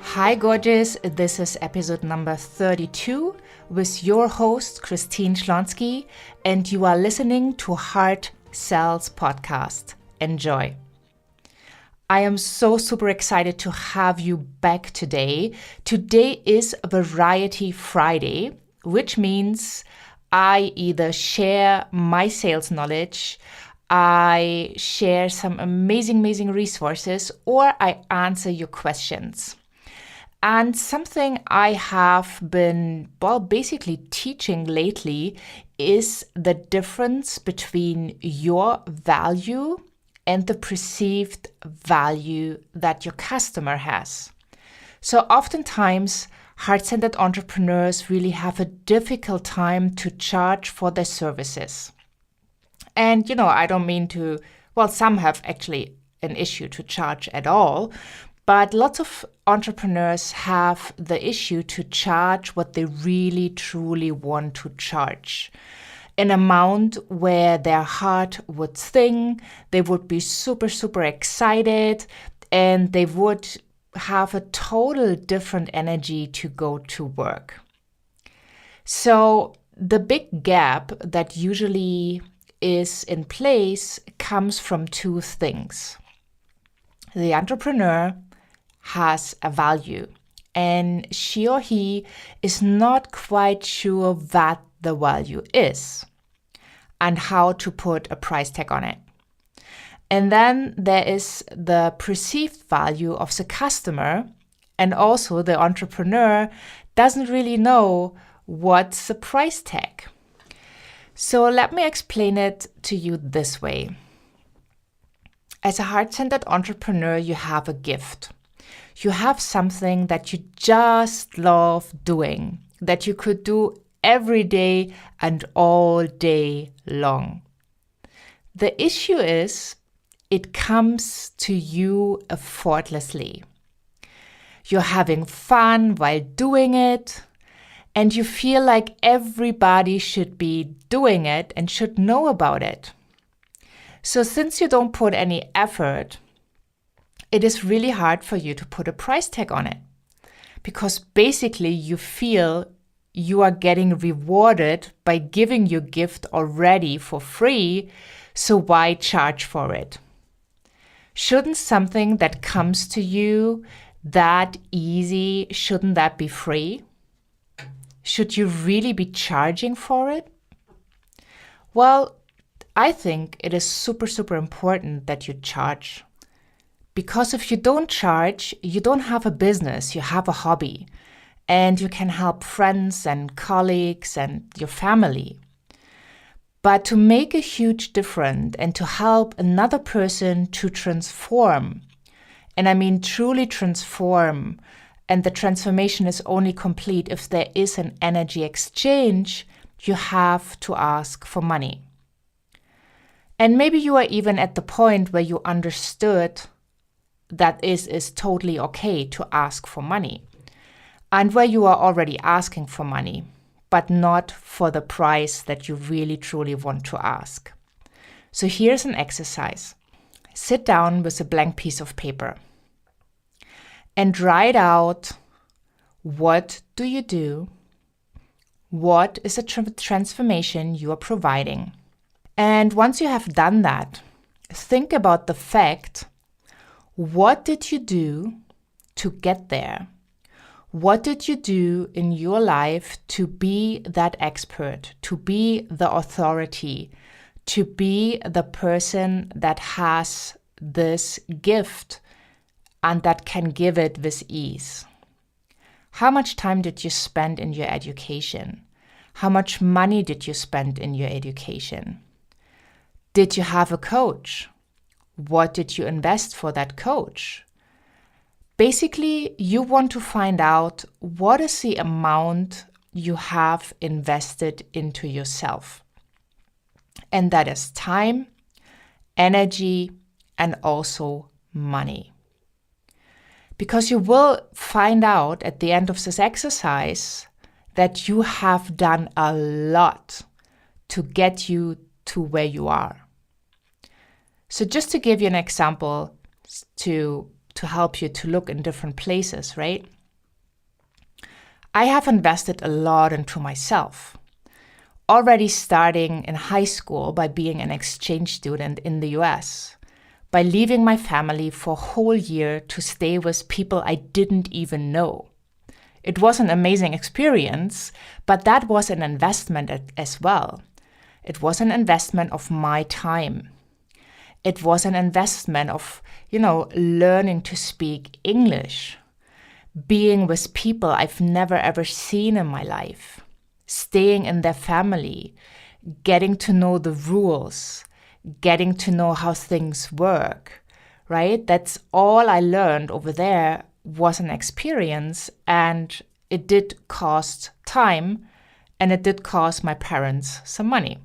Hi gorgeous, this is episode number 32 with your host Christine Schlonski, and you are listening to Heart Sells Podcast. Enjoy. I am so super excited to have you back today. Today is Variety Friday, which means I either share my sales knowledge, I share some amazing resources, or I answer your questions. And something I have been, basically teaching lately is the difference between your value and the perceived value that your customer has. So oftentimes, heart-centered entrepreneurs really have a difficult time to charge for their services. And, I don't mean to, some have actually an issue to charge at all, but lots of entrepreneurs have the issue to charge what they really, truly want to charge. An amount where their heart would sing, they would be super excited, and they would have a total different energy to go to work. So the big gap that usually is in place comes from two things. The entrepreneur has a value, and she or he is not quite sure what the value is and how to put a price tag on it. And then there is the perceived value of the customer, and also the entrepreneur doesn't really know what's the price tag. So let me explain it to you this way. As a heart-centered entrepreneur, you have a gift. You have something that you just love doing, that you could do every day and all day long. The issue is, it comes to you effortlessly. You're having fun while doing it, and you feel like everybody should be doing it and should know about it. So since you don't put any effort, it is really hard for you to put a price tag on it, because basically you feel you are getting rewarded by giving your gift already for free, so why charge for it? Shouldn't something that comes to you that easy, shouldn't that be free? Should you really be charging for it? Well, I think it is super important that you charge. Because if you don't charge, you don't have a business, you have a hobby. And you can help friends and colleagues and your family. But to make a huge difference and to help another person to transform, and I mean truly transform, and the transformation is only complete if there is an energy exchange, you have to ask for money. And maybe you are even at the point where you understood that is totally okay to ask for money, and where you are already asking for money, but not for the price that you really truly want to ask. So here's an exercise. Sit down with a blank piece of paper and write out, what do you do? What is the transformation you are providing? And once you have done that, think about the fact, what did you do to get there? What did you do in your life to be that expert, to be the authority, to be the person that has this gift and that can give it with ease? How much time did you spend in your education? How much money did you spend in your education? Did you have a coach? What did you invest for that coach? Basically, you want to find out what is the amount you have invested into yourself. And that is time, energy, and also money. Because you will find out at the end of this exercise that you have done a lot to get you to where you are. So just to give you an example to to help you to look in different places, right? I have invested a lot into myself. Already starting in high school by being an exchange student in the US, by leaving my family for a whole year to stay with people I didn't even know. It was an amazing experience, but that was an investment as well. It was an investment of my time. It was an investment of, learning to speak English, being with people I've never ever seen in my life, staying in their family, getting to know the rules, getting to know how things work, right? That's all I learned over there was an experience, and it did cost time, and it did cost my parents some money.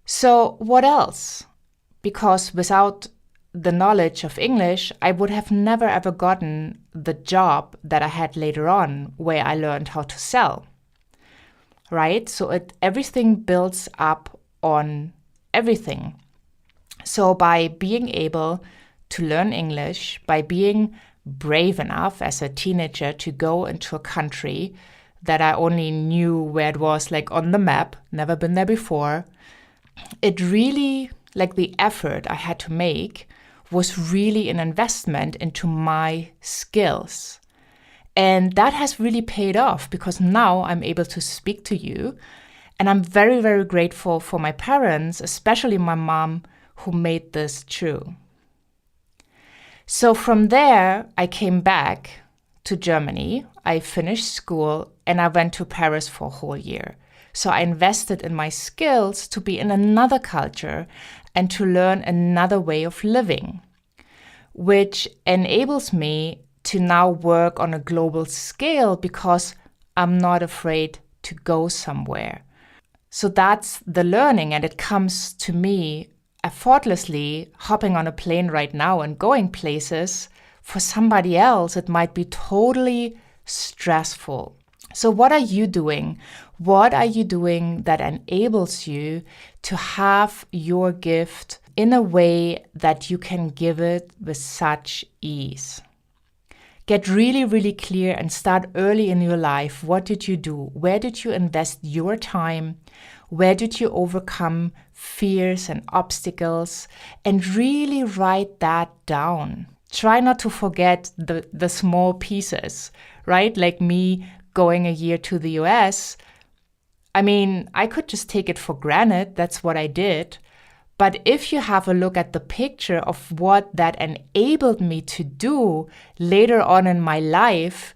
So what else? Because without the knowledge of English, I would have never ever gotten the job that I had later on where I learned how to sell, right? So everything builds up on everything. So by being able to learn English, by being brave enough as a teenager to go into a country that I only knew where it was like on the map, never been there before, it really, like the effort I had to make was really an investment into my skills. And that has really paid off because now I'm able to speak to you. And I'm very, very grateful for my parents, especially my mom, who made this true. So from there, I came back to Germany. I finished school and I went to Paris for a whole year. So I invested in my skills to be in another culture and to learn another way of living, which enables me to now work on a global scale because I'm not afraid to go somewhere. So that's the learning, and it comes to me effortlessly hopping on a plane right now and going places. For somebody else, it might be totally stressful. So what are you doing? What are you doing that enables you to have your gift in a way that you can give it with such ease? Get really, really clear and start early in your life. What did you do? Where did you invest your time? Where did you overcome fears and obstacles? And really write that down. Try not to forget the small pieces, right? Like me going a year to the US. I mean, I could just take it for granted. That's what I did. But if you have a look at the picture of what that enabled me to do later on in my life,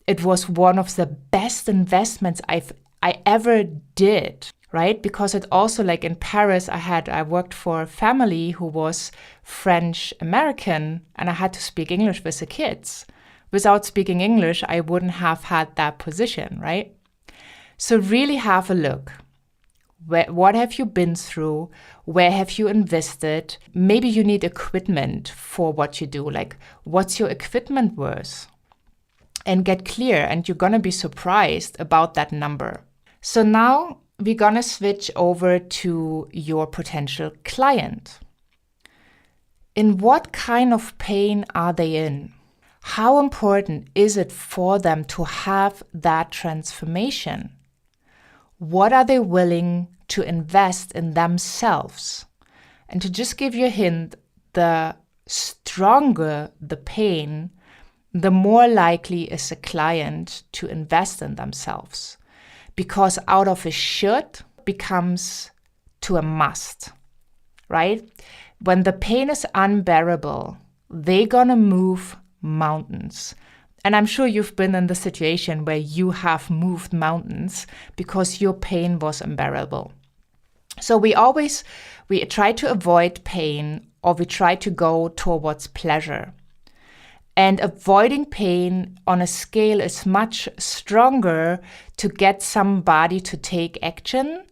it was one of the best investments I ever did, right? Because it also, like in Paris, I worked for a family who was French American, and I had to speak English with the kids. Without speaking English, I wouldn't have had that position, right? So really have a look. What have you been through? Where have you invested? Maybe you need equipment for what you do. Like, what's your equipment worth? And get clear, and you're going to be surprised about that number. So now we're going to switch over to your potential client. In what kind of pain are they in? How important is it for them to have that transformation? What are they willing to invest in themselves? And to just give you a hint, the stronger the pain, the more likely is a client to invest in themselves. Because out of a should becomes to a must, right? When the pain is unbearable, they're gonna move mountains. And I'm sure you've been in the situation where you have moved mountains because your pain was unbearable. So we try to avoid pain, or we try to go towards pleasure. And avoiding pain on a scale is much stronger to get somebody to take action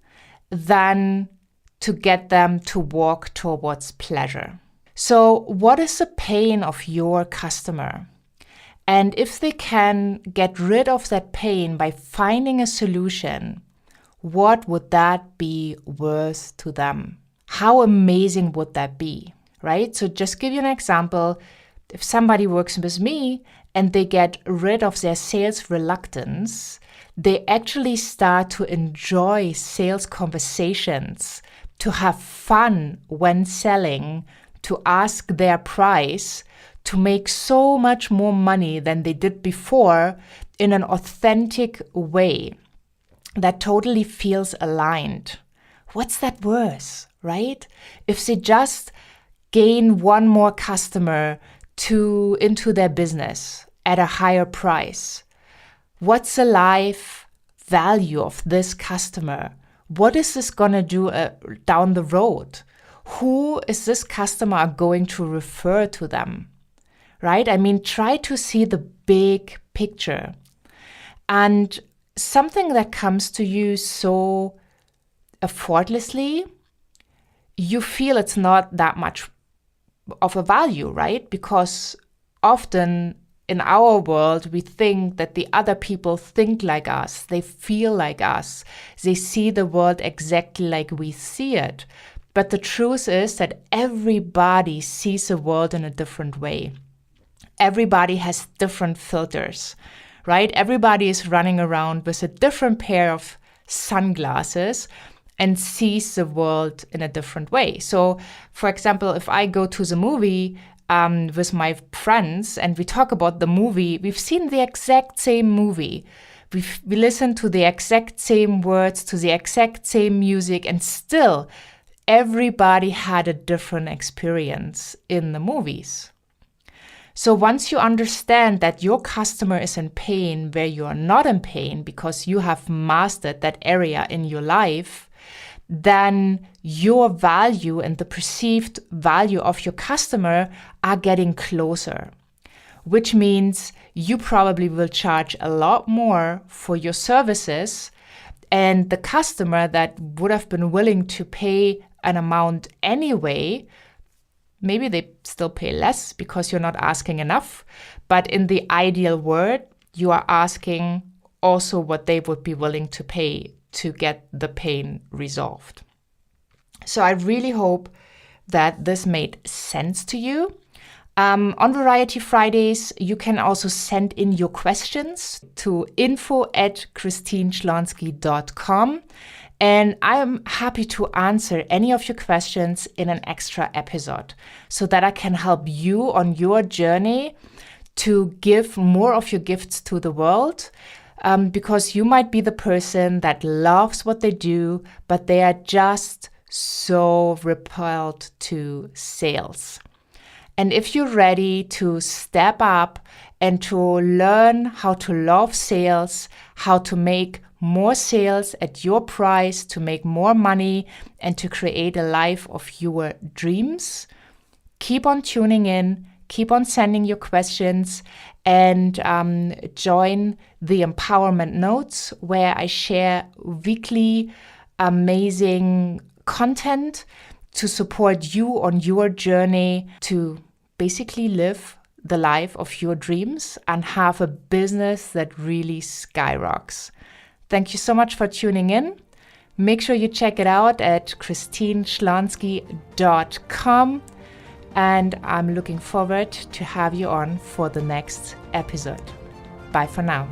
than to get them to walk towards pleasure. So what is the pain of your customer? And if they can get rid of that pain by finding a solution, what would that be worth to them? How amazing would that be, right? So just give you an example. if somebody works with me and they get rid of their sales reluctance, they actually start to enjoy sales conversations, to have fun when selling, to ask their price, to make so much more money than they did before in an authentic way that totally feels aligned. What's that worse, right? If they just gain one more customer into their business at a higher price, what's the life value of this customer? What is this going to do down the road? Who is this customer going to refer to them? Right? I mean, try to see the big picture. And something that comes to you so effortlessly, you feel it's not that much of a value, right? Because often in our world, we think that the other people think like us, they feel like us, they see the world exactly like we see it. But the truth is that everybody sees the world in a different way. Everybody has different filters, right? Everybody is running around with a different pair of sunglasses and sees the world in a different way. So, for example, if I go to the movie with my friends and we talk about the movie, we've seen the exact same movie. We listen to the exact same words, to the exact same music, and still everybody had a different experience in the movies. So once you understand that your customer is in pain where you are not in pain because you have mastered that area in your life, then your value and the perceived value of your customer are getting closer, which means you probably will charge a lot more for your services, and the customer that would have been willing to pay an amount anyway, maybe they still pay less because you're not asking enough, but in the ideal world, you are asking also what they would be willing to pay to get the pain resolved. So I really hope that this made sense to you. On Variety Fridays, you can also send in your questions to info@christineschlonski.com. And I'm happy to answer any of your questions in an extra episode so that I can help you on your journey to give more of your gifts to the world. Because you might be the person that loves what they do, but they are just so repelled to sales. And if you're ready to step up and to learn how to love sales, how to make more sales at your price, to make more money, and to create a life of your dreams, keep on tuning in, keep on sending your questions, and join the Empowerment Notes, where I share weekly amazing content to support you on your journey to basically live the life of your dreams and have a business that really skyrockets. Thank you so much for tuning in. Make sure you check it out at christineschlonski.com. And I'm looking forward to have you on for the next episode. Bye for now.